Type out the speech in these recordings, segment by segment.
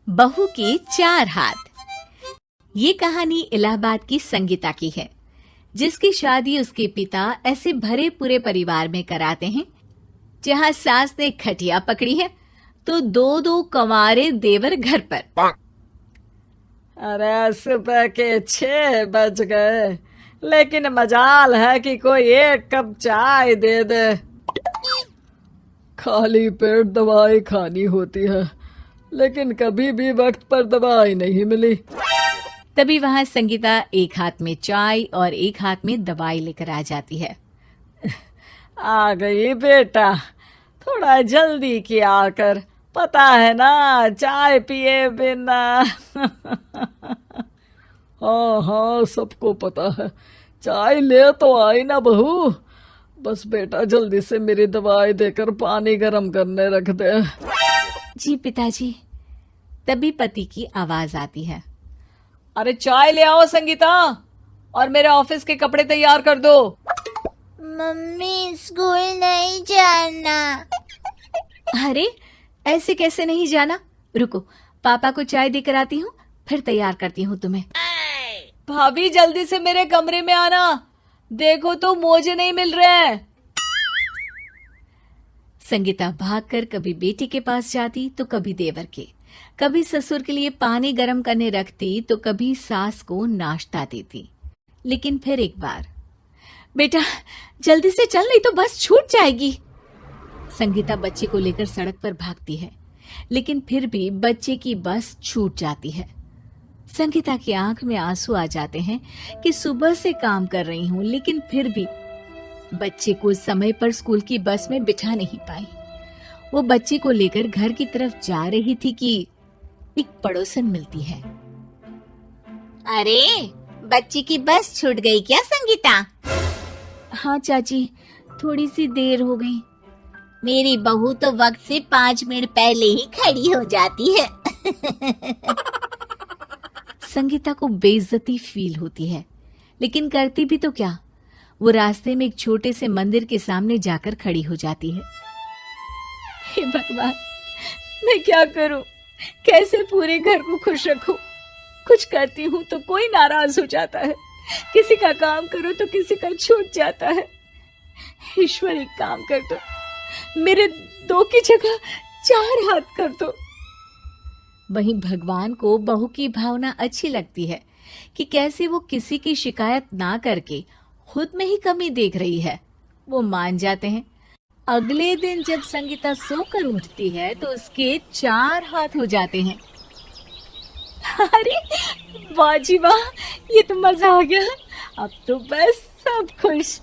बहू के चार हाथ। ये कहानी इलाहाबाद की संगीता की है, जिसकी शादी उसके पिता ऐसे भरे पूरे परिवार में कराते हैं जहाँ सास ने खटिया पकड़ी है तो दो दो कंवारे देवर घर पर। अरे सुबह के 6 बज गए, लेकिन मजाल है कि कोई एक कप चाय दे दे। खाली पेट दवाई खानी होती है, लेकिन कभी भी वक्त पर दवाई नहीं मिली। तभी वहां संगीता एक हाथ में चाय और एक हाथ में दवाई लेकर आ जाती है। आ गई बेटा, थोड़ा जल्दी किया कर, पता है ना चाय पिए बिना। हाँ हाँ, सबको पता है। चाय ले तो आई ना बहू, बस बेटा जल्दी से मेरी दवाई देकर पानी गर्म करने रख दे। जी पिताजी। तभी पति की आवाज आती है। अरे चाय ले आओ संगीता, और मेरे ऑफिस के कपड़े तैयार कर दो। मम्मी स्कूल नहीं जाना। अरे ऐसे कैसे नहीं जाना, रुको पापा को चाय देकर आती हूँ, फिर तैयार करती हूँ तुम्हें। भाभी जल्दी से मेरे कमरे में आना, देखो तो मोजे नहीं मिल रहे हैं। संगीता भागकर कभी बेटी के पास जाती तो कभी देवर के, कभी ससुर के लिए पानी गर्म करने रखती तो कभी सास को नाश्ता देती। लेकिन फिर एक बार, बेटा जल्दी से चल नहीं तो बस छूट जाएगी। संगीता बच्चे को लेकर सड़क पर भागती है, लेकिन फिर भी बच्चे की बस छूट जाती है। संगीता की आंख में आंसू आ जाते हैं कि सुबह से काम कर रही हूं, लेकिन फिर भी बच्चे को समय पर स्कूल की बस में बिठा नहीं पाई। वो बच्चे को लेकर घर की तरफ जा रही थी कि एक पड़ोसन मिलती है। अरे बच्ची की बस छूट गई क्या संगीता? हाँ चाची, थोड़ी सी देर हो गई। मेरी बहू तो वक्त से 5 मिनट पहले ही खड़ी हो जाती है। संगीता को बेइज्जती फील होती है, लेकिन करती भी तो क्या। वो रास्ते में एक छोटे से मंदिर के सामने जाकर खड़ी हो जाती है। हे भगवान, मैं क्या करूं, कैसे पूरे घर को खुश रखूं। कुछ करती हूं तो कोई नाराज हो जाता है, किसी का काम करो तो किसी का छूट जाता है। ईश्वर एक काम कर दो, मेरे 2 की जगह 4 हाथ कर दो। वहीं भगवान को बहू की भावना अच्छी लगती है कि कैसे वो किसी की शिकायत ना करके खुद में ही कमी देख रही है। वो मान जाते हैं। अगले दिन जब संगीता सोकर उठती है तो उसके 4 हाथ हो जाते हैं। अरे वाह जी वाह, ये तो मजा आ गया, अब तो बस सब खुश।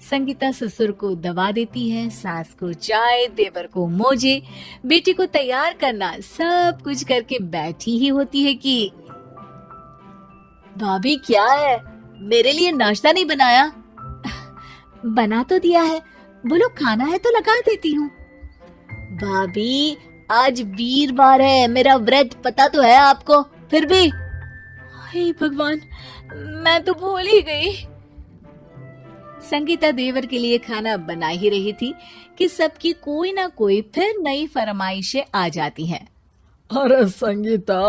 संगीता ससुर को दवा देती है, सास को चाय, देवर को मोजे, बेटी को तैयार करना, सब कुछ करके बैठी ही होती है कि भाभी क्या है, मेरे लिए नाश्ता नहीं बनाया? बना तो दिया है, बोलो खाना है तो लगा देती हूँ। भाभी आज वीरवार है, मेरा व्रत पता तो है आपको, फिर भी। हे भगवान, मैं तो भूल ही गई। संगीता देवर के लिए खाना बना ही रही थी कि सबकी कोई ना कोई फिर नई फरमाइशें आ जाती हैं। अरे संगीता,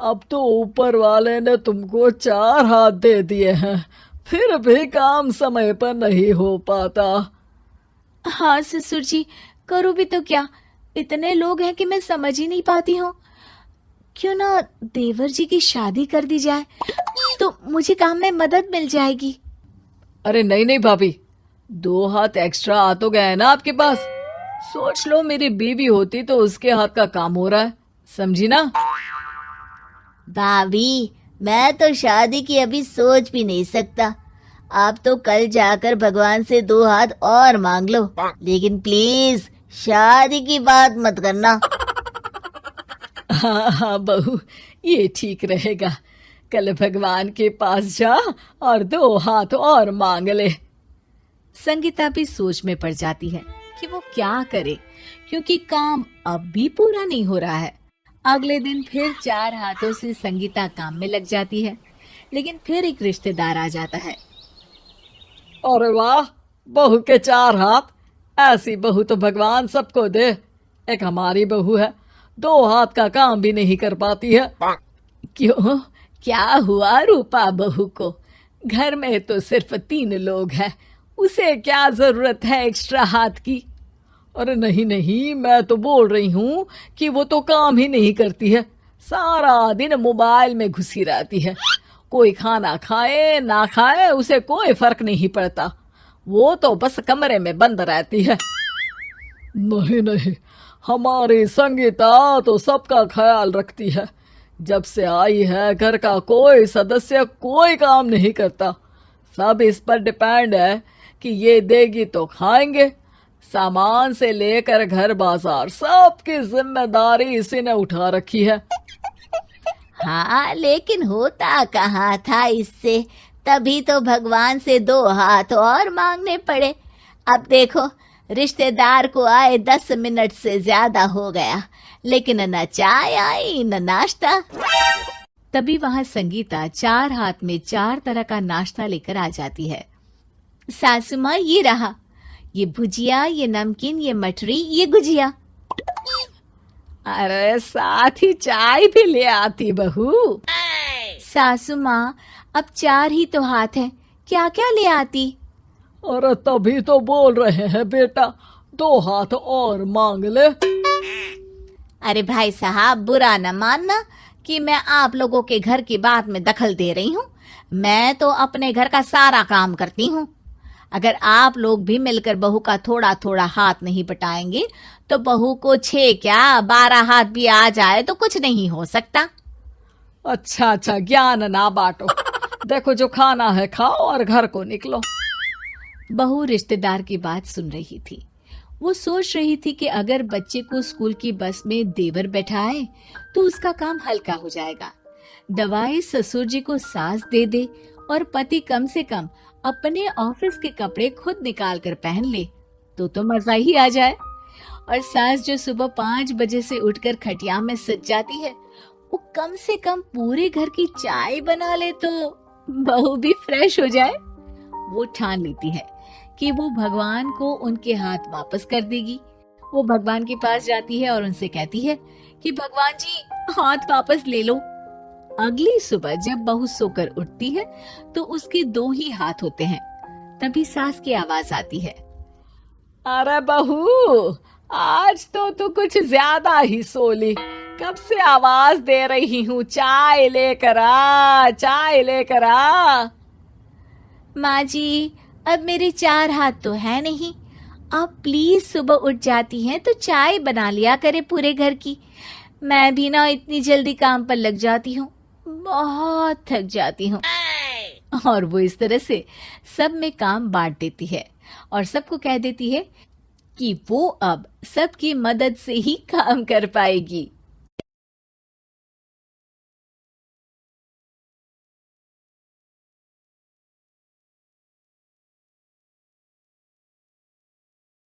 अब तो ऊपर वाले ने तुमको 4 हाथ दे दिए हैं, फिर भी काम समय पर नहीं हो पाता। हाँ ससुर जी, करूँ भी तो क्या, इतने लोग हैं कि मैं समझ ही नहीं पाती हूँ। क्यों ना देवर जी की शादी कर दी जाए, तो मुझे काम में मदद मिल जाएगी। अरे नहीं नहीं भाभी, 2 हाथ एक्स्ट्रा आ तो गए ना आपके पास। सोच लो मेरी बीवी होती तो उसके हाथ का काम हो रहा है, समझी ना? भाभी मैं तो शादी की अभी सोच भी नहीं सकता। आप तो कल जाकर भगवान से 2 हाथ और मांग लो, लेकिन प्लीज शादी की बात मत करना। हाँ हाँ बहू, ये ठीक रहेगा। कल भगवान के पास जा और 2 हाथ और मांग ले। संगीता भी सोच में पड़ जाती है कि वो क्या करे, क्योंकि काम अब भी पूरा नहीं हो रहा है। अगले दिन फिर 4 हाथों से संगीता काम में लग जाती है, लेकिन फिर एक रिश्तेदार आ जाता है। अरे वाह, बहू के 4 हाथ, ऐसी बहू तो भगवान सबको दे। एक हमारी बहू है, दो हाथ का काम भी नहीं कर पाती है। क्यों, क्या हुआ रूपा बहू को? घर में तो सिर्फ 3 लोग हैं, उसे क्या जरूरत है एक्स्ट्रा हाथ की? अरे नहीं नहीं, मैं तो बोल रही हूँ कि वो तो काम ही नहीं करती है, सारा दिन मोबाइल में घुसी रहती है। कोई खाना खाए ना खाए उसे कोई फर्क नहीं पड़ता, वो तो बस कमरे में बंद रहती है। नहीं नहीं, हमारी संगीता तो सबका ख्याल रखती है। जब से आई है घर का कोई सदस्य कोई काम नहीं करता, सब इस पर डिपेंड है कि ये देगी तो खाएंगे। सामान से लेकर घर बाजार सबकी जिम्मेदारी इसी ने उठा रखी है। हाँ, लेकिन होता कहाँ था इससे, तभी तो भगवान से 2 हाथ और मांगने पड़े। अब देखो, रिश्तेदार को आए 10 मिनट से ज्यादा हो गया, लेकिन न चाय आई न नाश्ता। तभी वहां संगीता 4 हाथ में 4 तरह का नाश्ता लेकर आ जाती है। सासू माँ, ये रहा, ये भुजिया, ये नमकीन, ये मठरी, ये गुजिया। अरे साथ ही चाय भी ले आती बहू। सासू माँ, अब 4 ही तो हाथ हैं, क्या क्या ले आती? अरे तभी तो बोल रहे हैं बेटा, 2 हाथ और मांग ले। अरे भाई साहब, बुरा न मानना कि मैं आप लोगों के घर की बात में दखल दे रही हूँ। मैं तो अपने घर का सारा काम करती हूँ। अगर आप लोग भी मिलकर बहू का थोड़ा थोड़ा हाथ नहीं बटाएंगे तो बहू को 6 क्या 12 हाथ भी आ जाए तो कुछ नहीं हो सकता। अच्छा अच्छा, ज्ञान ना बांटो। देखो, जो खाना है खाओ और घर को निकलो। बहू रिश्तेदार की बात सुन रही थी। वो सोच रही थी कि अगर बच्चे को स्कूल की बस में देवर बैठाए तो उसका काम हल्का हो जाएगा। दवाई ससुर जी को सास दे दे और पति कम से कम अपने ऑफिस के कपड़े खुद निकाल कर पहन ले तो मजा ही आ जाए। और सास जो सुबह 5 बजे से उठकर खटिया में सज जाती है, वो कम से कम पूरे घर की चाय बना ले तो बहू भी फ्रेश हो जाए। वो ठान लेती है कि वो भगवान को उनके हाथ वापस कर देगी। वो भगवान के पास जाती है और उनसे कहती है कि भगवान जी, हाथ वापस ले लो। अगली सुबह जब बहू सोकर उठती है तो उसके 2 ही हाथ होते हैं। तभी सास की आवाज आती है, अरे बहू, आज तो तू कुछ ज्यादा ही सोली। कब से आवाज दे रही हूँ, चाय लेकर आ, चाय लेकर आ। माँ जी, अब मेरे 4 हाथ तो है नहीं। आप प्लीज सुबह उठ जाती हैं तो चाय बना लिया करे पूरे घर की। मैं भी ना इतनी जल्दी काम पर लग जाती हूँ, बहुत थक जाती हूँ। और वो इस तरह से सब में काम बांट देती है और सबको कह देती है कि वो अब सबकी मदद से ही काम कर पाएगी।